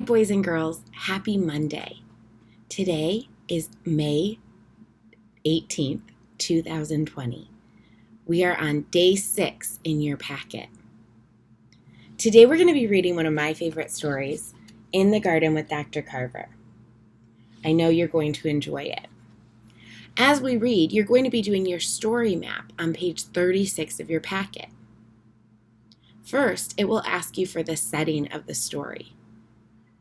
Boys and girls, happy Monday. Today is May 18th, 2020. We are on day 6 in your packet. Today we're going to be reading one of my favorite stories, In the Garden with Dr. Carver. I know you're going to enjoy it. As we read, you're going to be doing your story map on page 36 of your packet. First, it will ask you for the setting of the story.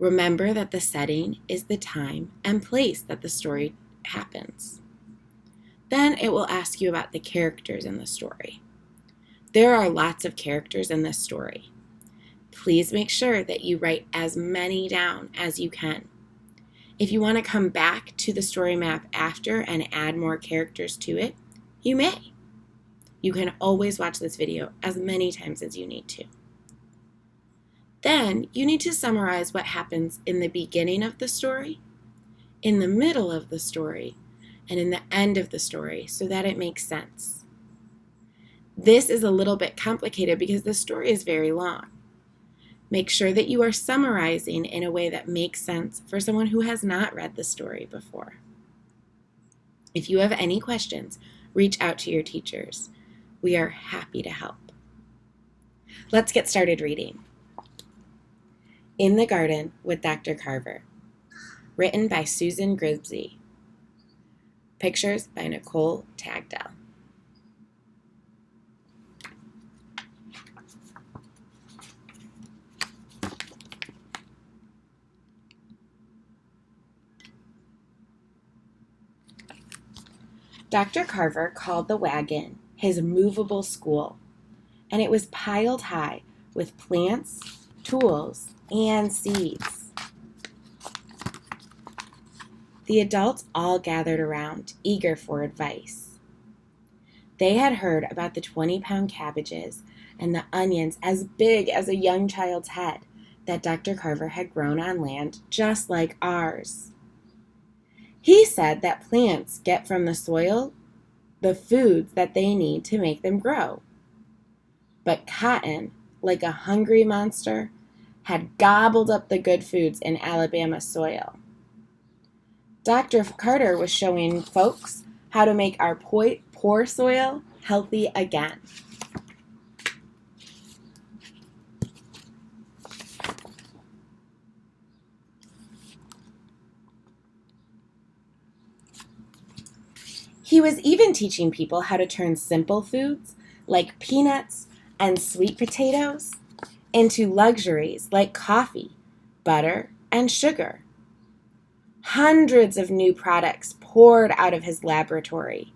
Remember that the setting is the time and place that the story happens. Then it will ask you about the characters in the story. There are lots of characters in this story. Please make sure that you write as many down as you can. If you want to come back to the story map after and add more characters to it, you may. You can always watch this video as many times as you need to. Then you need to summarize what happens in the beginning of the story, in the middle of the story, and in the end of the story so that it makes sense. This is a little bit complicated because the story is very long. Make sure that you are summarizing in a way that makes sense for someone who has not read the story before. If you have any questions, reach out to your teachers. We are happy to help. Let's get started reading. In the Garden with Dr. Carver, written by Susan Gribsey. Pictures by Nicole Tagdell. Dr. Carver called the wagon his movable school, and it was piled high with plants, tools, and seeds. The adults all gathered around, eager for advice. They had heard about the 20-pound cabbages and the onions as big as a young child's head that Dr. Carver had grown on land just like ours. He said that plants get from the soil the foods that they need to make them grow. But cotton, like a hungry monster, had gobbled up the good foods in Alabama soil. Dr. Carter was showing folks how to make our poor soil healthy again. He was even teaching people how to turn simple foods like peanuts and sweet potatoes into luxuries like coffee, butter, and sugar. Hundreds of new products poured out of his laboratory,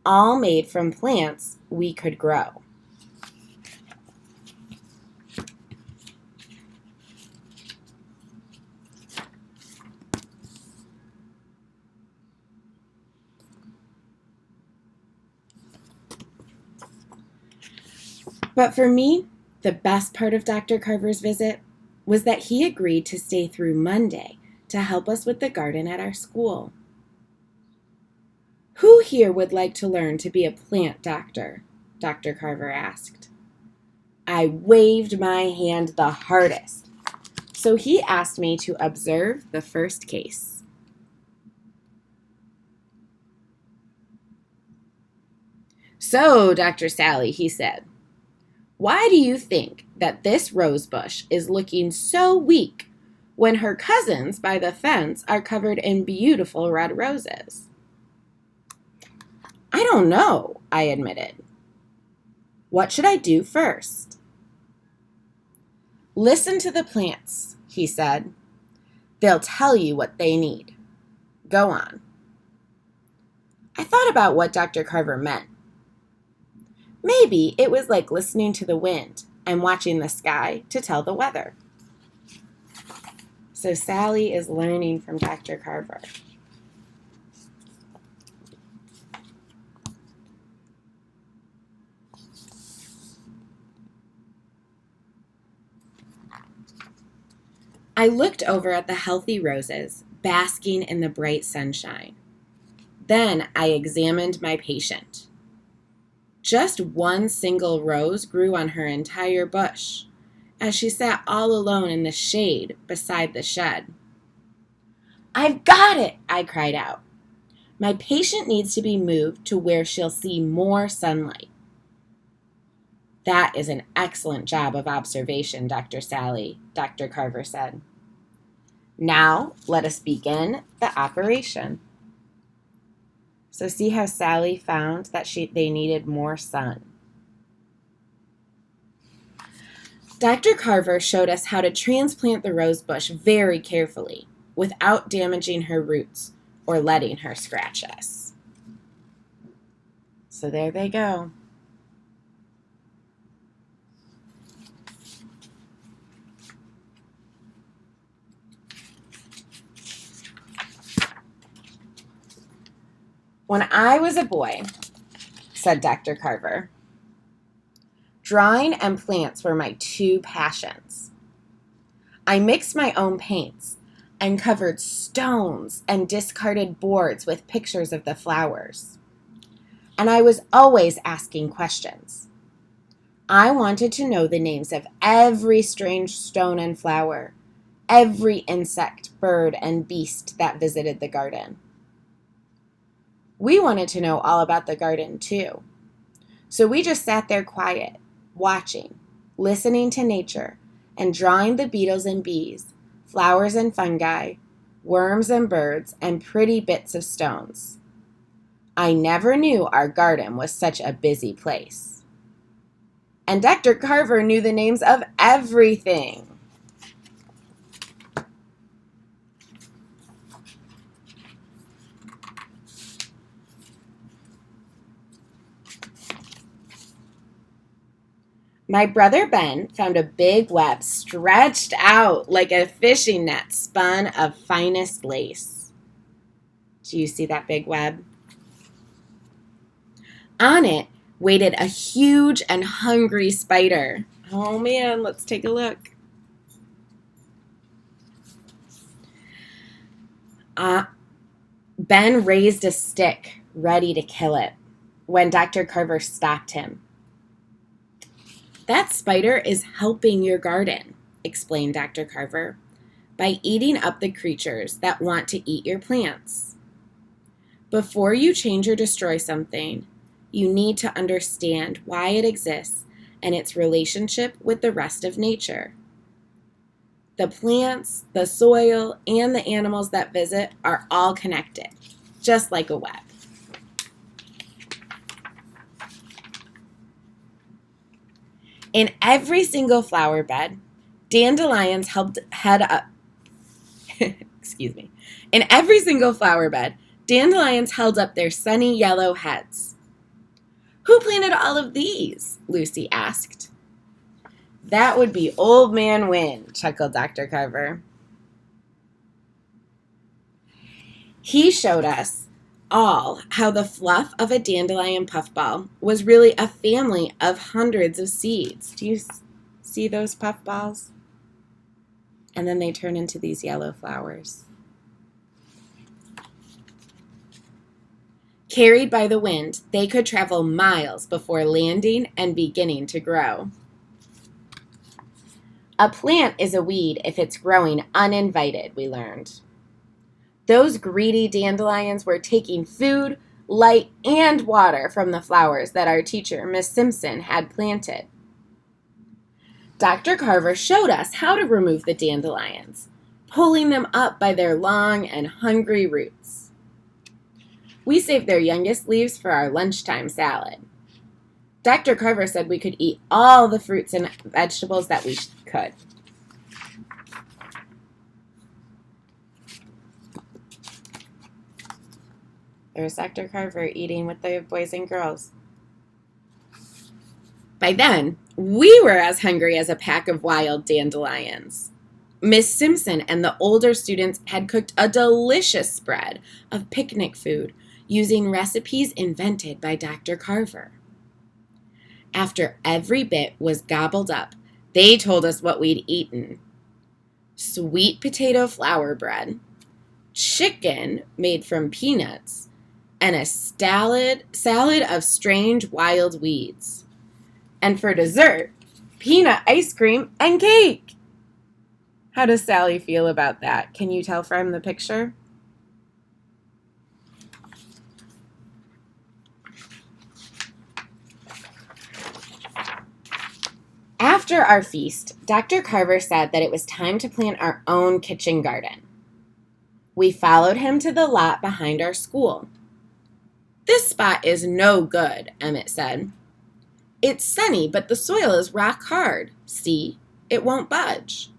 all made from plants we could grow. But for me, the best part of Dr. Carver's visit was that he agreed to stay through Monday to help us with the garden at our school. Who here would like to learn to be a plant doctor? Dr. Carver asked. I waved my hand the hardest, so he asked me to observe the first case. So, Dr. Sally, he said, why do you think that this rose bush is looking so weak when her cousins by the fence are covered in beautiful red roses? I don't know, I admitted. What should I do first? Listen to the plants, he said. They'll tell you what they need. Go on. I thought about what Dr. Carver meant. Maybe it was like listening to the wind and watching the sky to tell the weather. So Sally is learning from Dr. Carver. I looked over at the healthy roses, basking in the bright sunshine. Then I examined my patient. Just one single rose grew on her entire bush, as she sat all alone in the shade beside the shed. "I've got it!" I cried out. "My patient needs to be moved to where she'll see more sunlight." "That is an excellent job of observation, Dr. Sally," Dr. Carver said. "Now let us begin the operation." So see how Sally found that they needed more sun. Dr. Carver showed us how to transplant the rose bush very carefully, without damaging her roots or letting her scratch us. So there they go. "When I was a boy," said Dr. Carver, "drawing and plants were my two passions. I mixed my own paints and covered stones and discarded boards with pictures of the flowers. And I was always asking questions. I wanted to know the names of every strange stone and flower, every insect, bird, and beast that visited the garden. We wanted to know all about the garden, too. So we just sat there quiet, watching, listening to nature, and drawing the beetles and bees, flowers and fungi, worms and birds, and pretty bits of stones. I never knew our garden was such a busy place." And Dr. Carver knew the names of everything. My brother Ben found a big web stretched out like a fishing net spun of finest lace. Do you see that big web? On it waited a huge and hungry spider. Oh man, let's take a look. Ben raised a stick, ready to kill it, when Dr. Carver stopped him. "That spider is helping your garden," explained Dr. Carver, "by eating up the creatures that want to eat your plants. Before you change or destroy something, you need to understand why it exists and its relationship with the rest of nature. The plants, the soil, and the animals that visit are all connected, just like a web." In every single flower bed, dandelions head up. Excuse me. In every single flower bed, dandelions held up their sunny yellow heads. "Who planted all of these?" Lucy asked. "That would be Old Man Wind," chuckled Dr. Carver. He showed us all how the fluff of a dandelion puffball was really a family of hundreds of seeds. Do you see those puffballs? And then they turn into these yellow flowers. Carried by the wind, they could travel miles before landing and beginning to grow. A plant is a weed if it's growing uninvited, we learned. Those greedy dandelions were taking food, light, and water from the flowers that our teacher, Miss Simpson, had planted. Dr. Carver showed us how to remove the dandelions, pulling them up by their long and hungry roots. We saved their youngest leaves for our lunchtime salad. Dr. Carver said we could eat all the fruits and vegetables that we could. There's Dr. Carver eating with the boys and girls. By then, we were as hungry as a pack of wild dandelions. Miss Simpson and the older students had cooked a delicious spread of picnic food using recipes invented by Dr. Carver. After every bit was gobbled up, they told us what we'd eaten. Sweet potato flour bread, chicken made from peanuts, and a salad of strange wild weeds. And for dessert, peanut ice cream and cake. How does Sally feel about that? Can you tell from the picture? After our feast, Dr. Carver said that it was time to plant our own kitchen garden. We followed him to the lot behind our school. "This spot is no good," Emmett said. "It's sunny, but the soil is rock hard. See, it won't budge."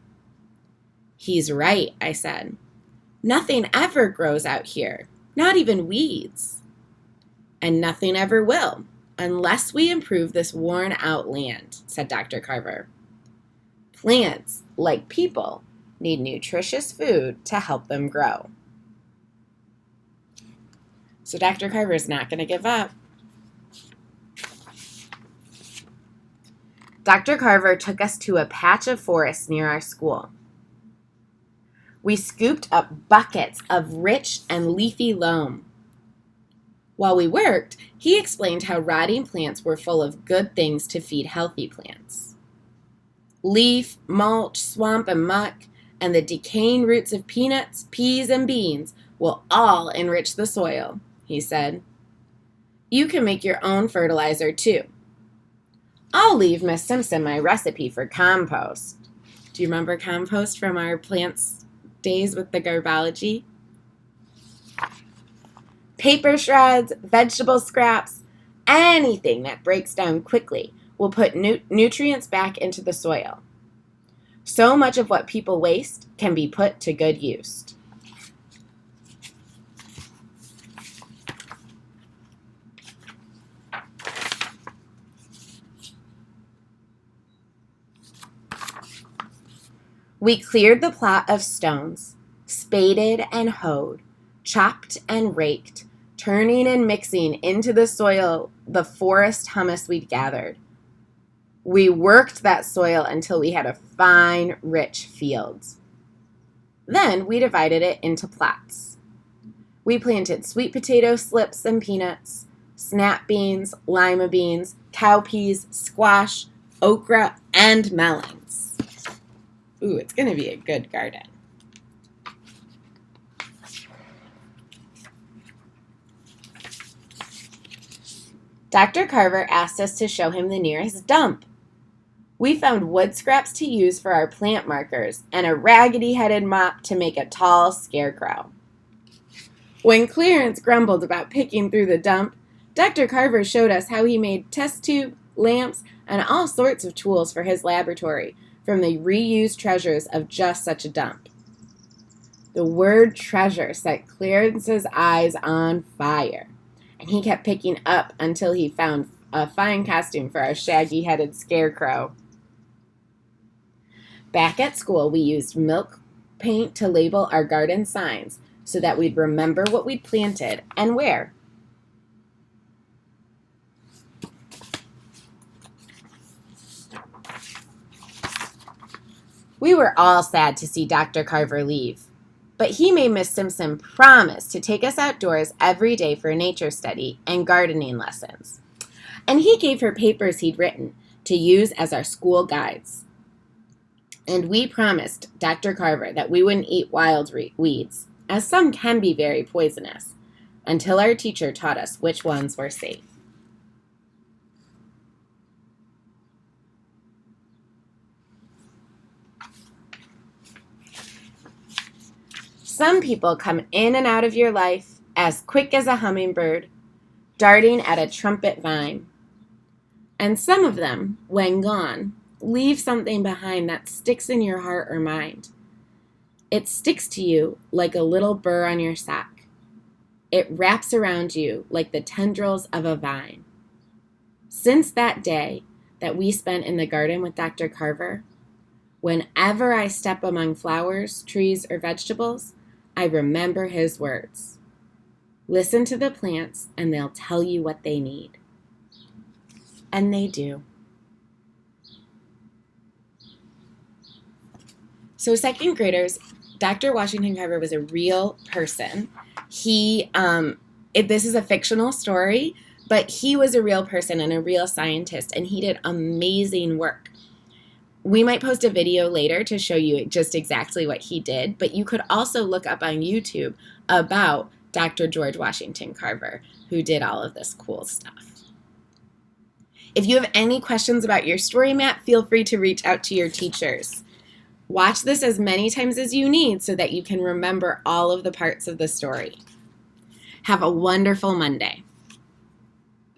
"He's right," I said. "Nothing ever grows out here, not even weeds. And nothing ever will, unless we improve this worn-out land," said Dr. Carver. "Plants, like people, need nutritious food to help them grow." So Dr. Carver is not going to give up. Dr. Carver took us to a patch of forest near our school. We scooped up buckets of rich and leafy loam. While we worked, he explained how rotting plants were full of good things to feed healthy plants. Leaf, mulch, swamp, and muck, and the decaying roots of peanuts, peas, and beans will all enrich the soil, he said. "You can make your own fertilizer, too. I'll leave Miss Simpson my recipe for compost." Do you remember compost from our plants days with the garbology? "Paper shreds, vegetable scraps, anything that breaks down quickly will put nutrients back into the soil. So much of what people waste can be put to good use." We cleared the plot of stones, spaded and hoed, chopped and raked, turning and mixing into the soil the forest humus we'd gathered. We worked that soil until we had a fine, rich field. Then we divided it into plots. We planted sweet potato slips and peanuts, snap beans, lima beans, cowpeas, squash, okra, and melons. Ooh, it's going to be a good garden. Dr. Carver asked us to show him the nearest dump. We found wood scraps to use for our plant markers and a raggedy-headed mop to make a tall scarecrow. When Clarence grumbled about picking through the dump, Dr. Carver showed us how he made test tube, lamps, and all sorts of tools for his laboratory from the reused treasures of just such a dump. The word treasure set Clarence's eyes on fire, and he kept picking up until he found a fine costume for our shaggy-headed scarecrow. Back at school, we used milk paint to label our garden signs so that we'd remember what we'd planted and where. We were all sad to see Dr. Carver leave, but he made Miss Simpson promise to take us outdoors every day for nature study and gardening lessons. And he gave her papers he'd written to use as our school guides. And we promised Dr. Carver that we wouldn't eat wild weeds, as some can be very poisonous, until our teacher taught us which ones were safe. Some people come in and out of your life as quick as a hummingbird, darting at a trumpet vine. And some of them, when gone, leave something behind that sticks in your heart or mind. It sticks to you like a little burr on your sock. It wraps around you like the tendrils of a vine. Since that day that we spent in the garden with Dr. Carver, whenever I step among flowers, trees, or vegetables, I remember his words. Listen to the plants and they'll tell you what they need. And they do. So second graders, Dr. Washington Carver was a real person. This is a fictional story, but he was a real person and a real scientist, and he did amazing work. We might post a video later to show you just exactly what he did, but you could also look up on YouTube about Dr. George Washington Carver, who did all of this cool stuff. If you have any questions about your story map, feel free to reach out to your teachers. Watch this as many times as you need so that you can remember all of the parts of the story. Have a wonderful Monday.